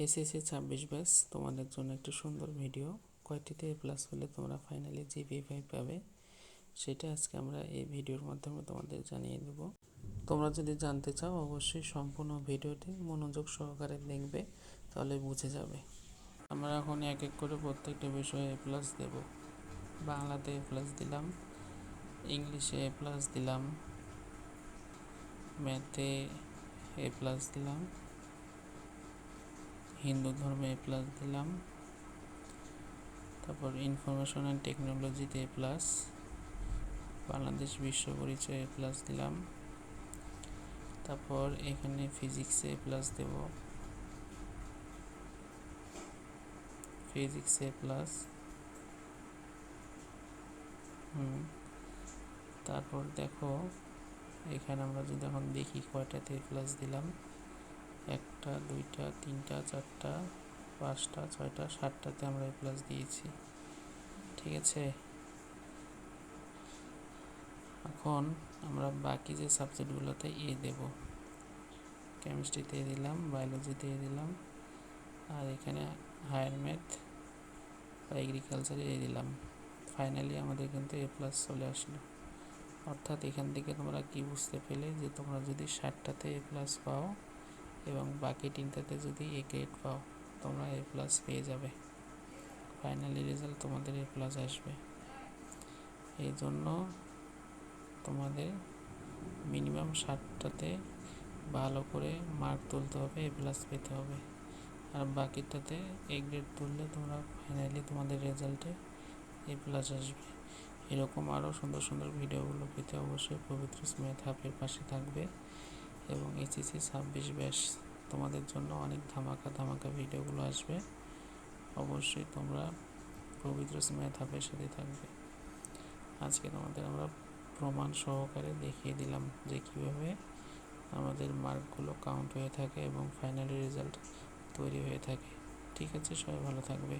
SSC 26 batch তোমাদের জন্য একটা সুন্দর ভিডিও। কয়টিতে এ প্লাস হলে তোমরা ফাইনালি জিপিএ 5 পাবে সেটা আজকে আমরা এই ভিডিওর মাধ্যমে তোমাদের জানিয়ে দেব। তোমরা যদি জানতে চাও অবশ্যই সম্পূর্ণ ভিডিওটি মনোযোগ সহকারে দেখবে, তাহলে বুঝে যাবে। আমরা এখন এক এক করে প্রত্যেকটা বিষয়ে এ প্লাস দেব। বাংলাতে এ প্লাস দিলাম, ইংলিশে এ প্লাস দিলাম, ম্যাথে এ প্লাস দিলাম, হিন্দু ধর্মে এ প্লাস দিলাম, তারপর ইনফরমেশন অ্যান্ড টেকনোলজিতে এ প্লাস, বাংলাদেশ বিশ্ব পরিচয় এ প্লাস দিলাম, তারপর এখানে ফিজিক্সে এ প্লাস দেব, ফিজিক্সে এ প্লাস, তারপর দেখো এখানে আমরা যদি এখন দেখি কয়টাতে এ প্লাস দিলাম, 1টা 2টা 3টা 4টা 5টা 6টা 7টাতে আমরা এ প্লাস দিয়েছি। ঠিক আছে, এখন আমরা বাকি যে সাবজেক্টগুলোতে এ দেব, কেমিস্ট্রিতে এ দিলাম, বায়োলজিতে এ দিলাম, আর এখানে হায়ার ম্যাথ বা এগ্রিকালচারে এ দিলাম। ফাইনালি আমাদের কিন্তু এ প্লাস চলে আসলো। অর্থাৎ এখান থেকে তোমরা কি বুঝতে পেলে যে তোমরা যদি 60টাতে এ প্লাস পাও এবং বাকি 3টাতে যদি এ গ্রেড পাও, তোমরা এ প্লাস পেয়ে যাবে। ফাইনালি রেজাল্ট তোমাদের এ প্লাস আসবে। এই জন্য তোমাদের মিনিমাম 60টাতে ভালো করে মার্ক তুলতে হবে, এ প্লাস পেতে হবে। আর বাকিটাতে এ গ্রেড তুললে তোমরা ফাইনালি তোমাদের রেজাল্টে এ প্লাস আসবে। এরকম আরও সুন্দর সুন্দর ভিডিওগুলো পেতে অবশ্যই পবিত্র ম্যাথ হাবের পাশে থাকবে। এবং এসএসসি 26 ব্যাচ তোমাদের জন্য অনেক ধামাকা ভিডিওগুলো আসবে। অবশ্যই তোমরা পবিত্র ম্যাথ হাবের সাথে থাকবে। আজকে তোমাদের আমরা প্রমাণ সহকারে দেখিয়ে দিলাম যে কীভাবে আমাদের মার্কগুলো কাউন্ট হয়ে থাকে এবং ফাইনালি রেজাল্ট তৈরি হয়ে থাকে। ঠিক আছে, সবাই ভালো থাকবে।